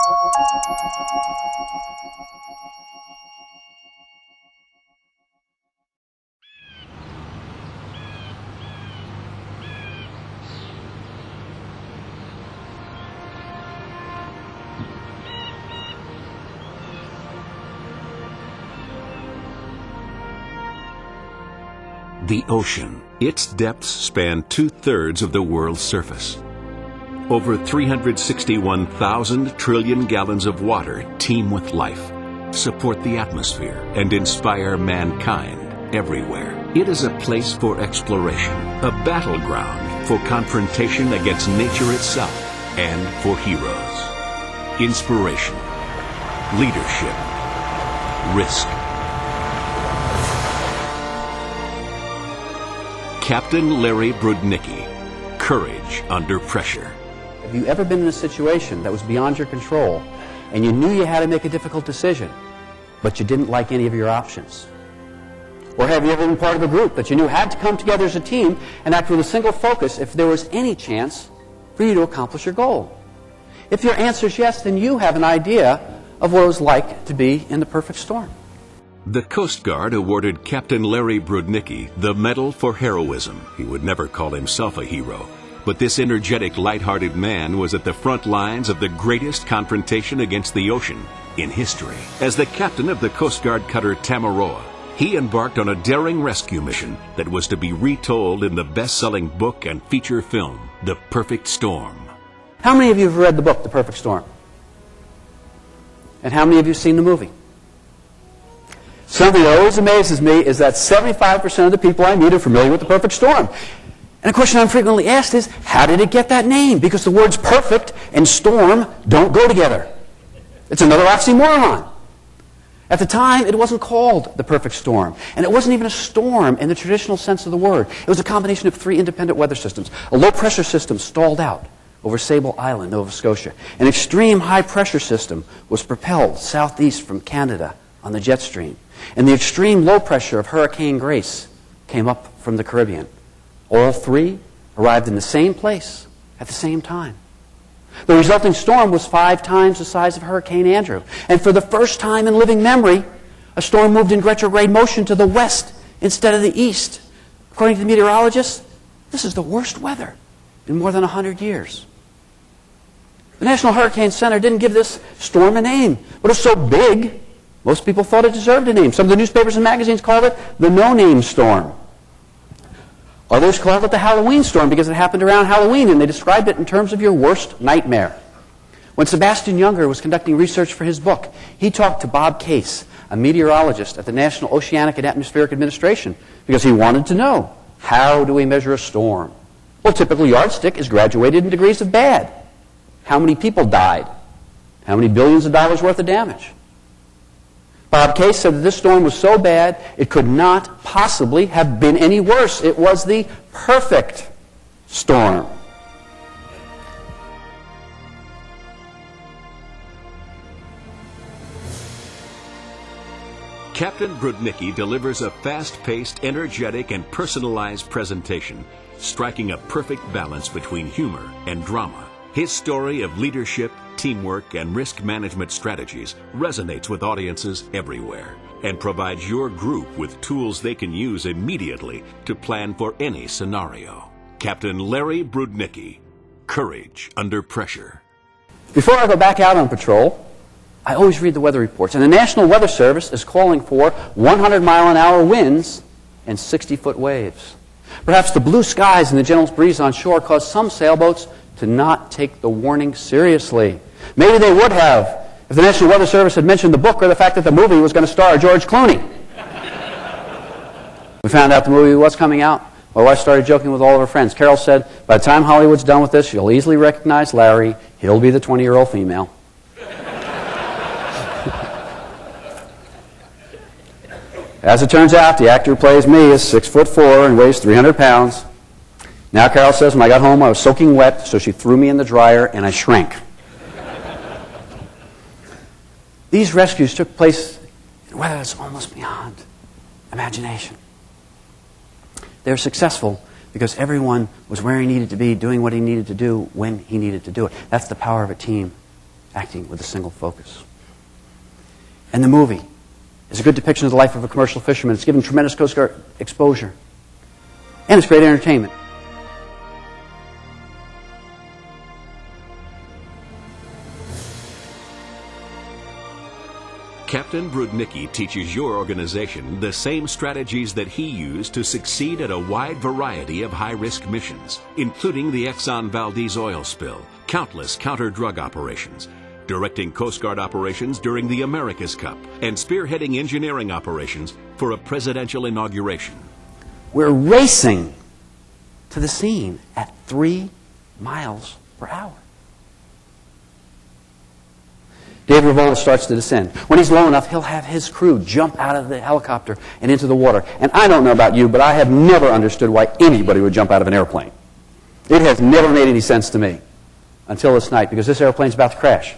The ocean. Its depths span 2/3 of the world's surface. Over 361,000 trillion gallons of water teem with life, support the atmosphere, and inspire mankind everywhere. It is a place for exploration, a battleground for confrontation against nature itself, and for heroes. Inspiration, leadership, risk. Captain Larry Brudnicki, Courage Under Pressure. Have you ever been in a situation that was beyond your control and you knew you had to make a difficult decision, but you didn't like any of your options? Or have you ever been part of a group that you knew had to come together as a team and act with a single focus if there was any chance for you to accomplish your goal? If your answer is yes, then you have an idea of what it was like to be in the perfect storm. The Coast Guard awarded Captain Larry Brudnicki the Medal for Heroism. He would never call himself a hero, but this energetic, light-hearted man was at the front lines of the greatest confrontation against the ocean in history. As the captain of the Coast Guard cutter Tamaroa, he embarked on a daring rescue mission that was to be retold in the best-selling book and feature film, The Perfect Storm. How many of you have read the book, The Perfect Storm? And how many of you have seen the movie? Something that always amazes me is that 75% of the people I meet are familiar with The Perfect Storm. And a question I'm frequently asked is, how did it get that name? Because the words perfect and storm don't go together. It's another oxymoron. At the time, it wasn't called The Perfect Storm. And it wasn't even a storm in the traditional sense of the word. It was a combination of 3 independent weather systems. A low-pressure system stalled out over Sable Island, Nova Scotia. An extreme high-pressure system was propelled southeast from Canada on the jet stream. And the extreme low pressure of Hurricane Grace came up from the Caribbean. All 3 arrived in the same place at the same time. The resulting storm was 5 times the size of Hurricane Andrew. And for the first time in living memory, a storm moved in retrograde motion to the west instead of the east. According to the meteorologists, this is the worst weather in more than 100 years. The National Hurricane Center didn't give this storm a name, but it was so big, most people thought it deserved a name. Some of the newspapers and magazines called it the no-name storm. Others called it the Halloween storm because it happened around Halloween, and they described it in terms of your worst nightmare. When Sebastian Junger was conducting research for his book, he talked to Bob Case, a meteorologist at the National Oceanic and Atmospheric Administration, because he wanted to know, how do we measure a storm? Well, typical yardstick is graduated in degrees of bad. How many people died? How many billions of dollars worth of damage? Bob Case said that this storm was so bad it could not possibly have been any worse. It was the perfect storm. Captain Brudnicki delivers a fast-paced, energetic, and personalized presentation, striking a perfect balance between humor and drama. His story of leadership, teamwork, and risk management strategies resonates with audiences everywhere and provides your group with tools they can use immediately to plan for any scenario. Captain Larry Brudnicki, Courage Under Pressure. Before I go back out on patrol, I always read the weather reports, and the National Weather Service is calling for 100-mile-an-hour winds and 60-foot waves. Perhaps the blue skies and the gentle breeze on shore caused some sailboats to not take the warning seriously. Maybe they would have if the National Weather Service had mentioned the book or the fact that the movie was going to star George Clooney. We found out the movie was coming out. My wife started joking with all of her friends. Carol said, by the time Hollywood's done with this, you'll easily recognize Larry. He'll be the 20-year-old female. As it turns out, the actor who plays me is 6'4" and weighs 300 pounds. Now Carol says, when I got home, I was soaking wet, so she threw me in the dryer, and I shrank. These rescues took place in weather that's almost beyond imagination. They were successful because everyone was where he needed to be, doing what he needed to do when he needed to do it. That's the power of a team. acting with a single focus. And the movie is a good depiction of the life of a commercial fisherman. It's given tremendous Coast Guard exposure. And it's great entertainment. Captain Brudnicki teaches your organization the same strategies that he used to succeed at a wide variety of high-risk missions, including the Exxon Valdez oil spill, countless counter-drug operations, directing Coast Guard operations during the America's Cup, and spearheading engineering operations for a presidential inauguration. We're racing to the scene at 3 miles per hour. David Revola starts to descend. When he's low enough, he'll have his crew jump out of the helicopter and into the water. And I don't know about you, but I have never understood why anybody would jump out of an airplane. It has never made any sense to me until this night, because this airplane's about to crash.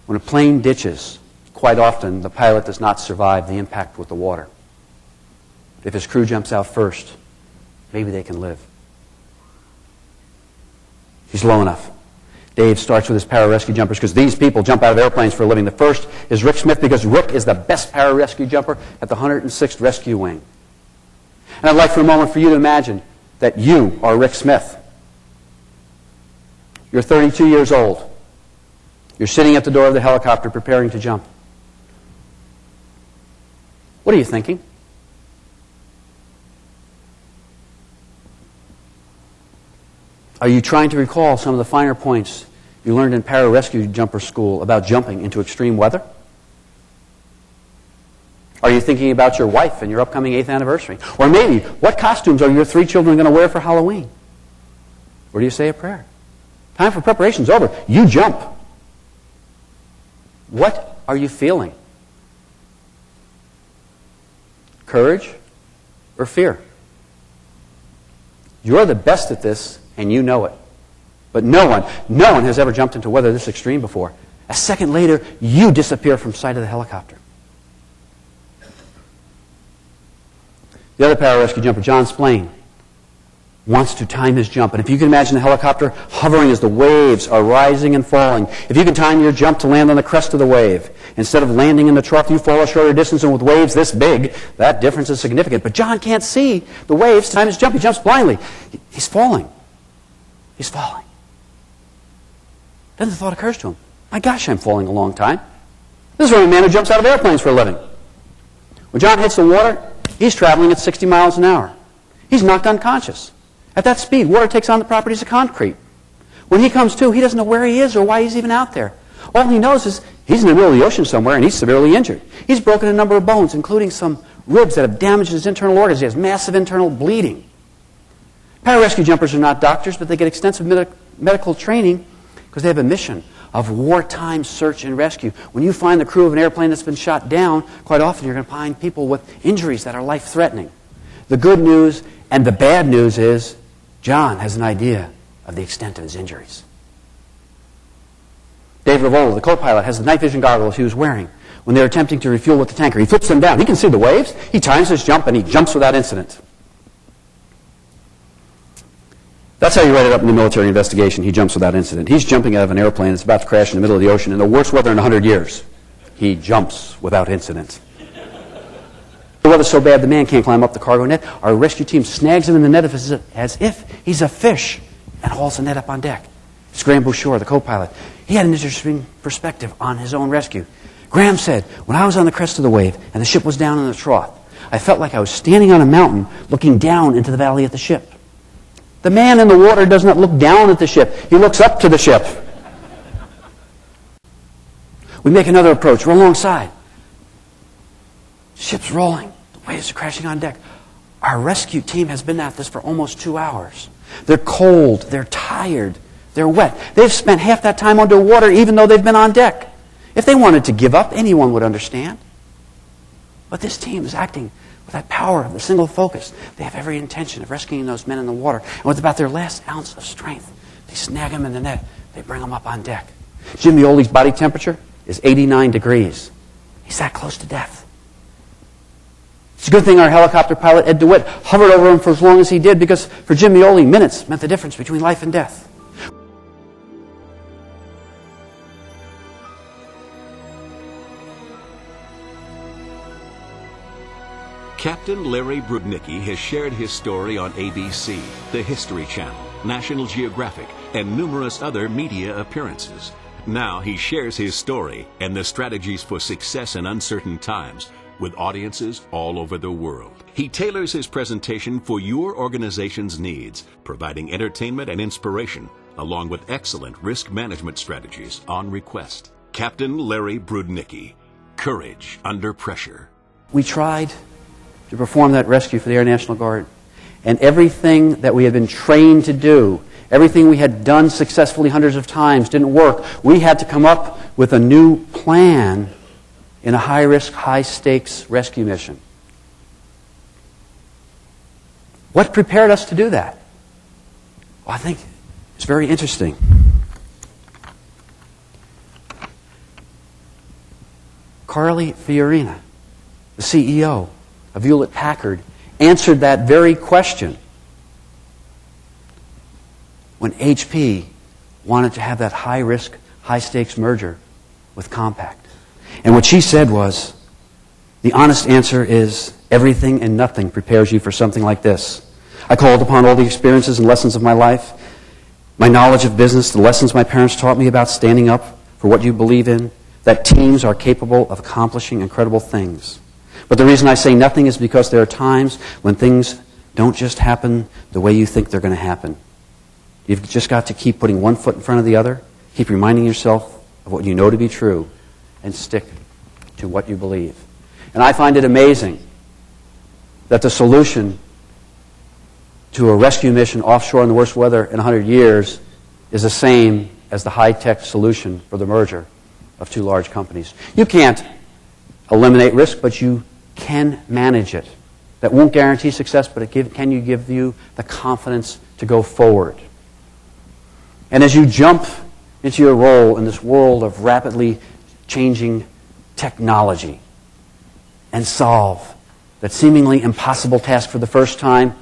When a plane ditches, quite often the pilot does not survive the impact with the water. If his crew jumps out first, maybe they can live. He's low enough. Dave starts with his pararescue jumpers, because these people jump out of airplanes for a living. The first is Rick Smith, because Rick is the best pararescue jumper at the 106th Rescue Wing. And I'd like for a moment for you to imagine that you are Rick Smith. You're 32 years old. You're sitting at the door of the helicopter preparing to jump. What are you thinking? Are you trying to recall some of the finer points you learned in pararescue jumper school about jumping into extreme weather? Are you thinking about your wife and your upcoming 8th anniversary? Or maybe, what costumes are your 3 children going to wear for Halloween? Or do you say a prayer? Time for preparation's over. You jump. What are you feeling? Courage or fear? You're the best at this, and you know it. But no one has ever jumped into weather this extreme before. A second later, you disappear from sight of the helicopter. The other pararescue jumper, John Splain, wants to time his jump. And if you can imagine the helicopter hovering as the waves are rising and falling, if you can time your jump to land on the crest of the wave, instead of landing in the trough, you fall a shorter distance, and with waves this big, that difference is significant. But John can't see the waves to time his jump. He jumps blindly. He's falling. He's falling. Then the thought occurs to him, my gosh, I'm falling a long time. This is from a man who jumps out of airplanes for a living. When John hits the water, he's traveling at 60 miles an hour. He's knocked unconscious. At that speed, water takes on the properties of concrete. When he comes to, he doesn't know where he is or why he's even out there. All he knows is he's in the middle of the ocean somewhere, and he's severely injured. He's broken a number of bones, including some ribs that have damaged his internal organs. He has massive internal bleeding. Pararescue jumpers are not doctors, but they get extensive medical training because they have a mission of wartime search and rescue. When you find the crew of an airplane that's been shot down, quite often you're going to find people with injuries that are life-threatening. The good news and the bad news is John has an idea of the extent of his injuries. Dave Revola, the co-pilot, has the night vision goggles he was wearing when they were attempting to refuel with the tanker. He flips them down. He can see the waves. He times his jump, and he jumps without incident. That's how you write it up in the military investigation. He jumps without incident. He's jumping out of an airplane that's about to crash in the middle of the ocean in the worst weather in 100 years. He jumps without incident. The weather's so bad the man can't climb up the cargo net. Our rescue team snags him in the net as if he's a fish and hauls the net up on deck. It's Graham Bouchard, the co-pilot. He had an interesting perspective on his own rescue. Graham said, when I was on the crest of the wave and the ship was down in the trough, I felt like I was standing on a mountain looking down into the valley of the ship. The man in the water does not look down at the ship. He looks up to the ship. We make another approach. We're alongside. Ship's rolling. The waves are crashing on deck. Our rescue team has been at this for almost 2 hours. They're cold. They're tired. They're wet. They've spent half that time underwater even though they've been on deck. If they wanted to give up, anyone would understand. But this team is acting with that power of the single focus. They have every intention of rescuing those men in the water. And with about their last ounce of strength, they snag them in the net. They bring them up on deck. Jim Mioli's body temperature is 89 degrees. He's that close to death. It's a good thing our helicopter pilot, Ed DeWitt, hovered over him for as long as he did, because for Jim Mioli, minutes meant the difference between life and death. Captain Larry Brudnicki has shared his story on ABC, the History Channel, National Geographic, and numerous other media appearances. Now he shares his story and the strategies for success in uncertain times with audiences all over the world. He tailors his presentation for your organization's needs, providing entertainment and inspiration, along with excellent risk management strategies on request. Captain Larry Brudnicki, Courage Under Pressure. We tried to perform that rescue for the Air National Guard, and everything that we had been trained to do, everything we had done successfully hundreds of times didn't work. We had to come up with a new plan in a high-risk, high-stakes rescue mission. What prepared us to do that? Well, I think it's very interesting. Carly Fiorina, the CEO of Hewlett-Packard, answered that very question when HP wanted to have that high-risk, high-stakes merger with Compaq. And what she said was, the honest answer is everything and nothing prepares you for something like this. I called upon all the experiences and lessons of my life, my knowledge of business, the lessons my parents taught me about standing up for what you believe in, that teams are capable of accomplishing incredible things. But the reason I say nothing is because there are times when things don't just happen the way you think they're going to happen. You've just got to keep putting one foot in front of the other, keep reminding yourself of what you know to be true, and stick to what you believe. And I find it amazing that the solution to a rescue mission offshore in the worst weather in 100 years is the same as the high-tech solution for the merger of two large companies. You can't eliminate risk, but you can manage it. That won't guarantee success, but can give you the confidence to go forward. And as you jump into your role in this world of rapidly changing technology and solve that seemingly impossible task for the first time,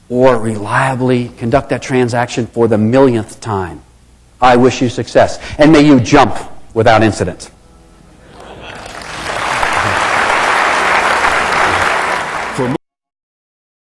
or reliably conduct that transaction for the millionth time, I wish you success. And may you jump without incident.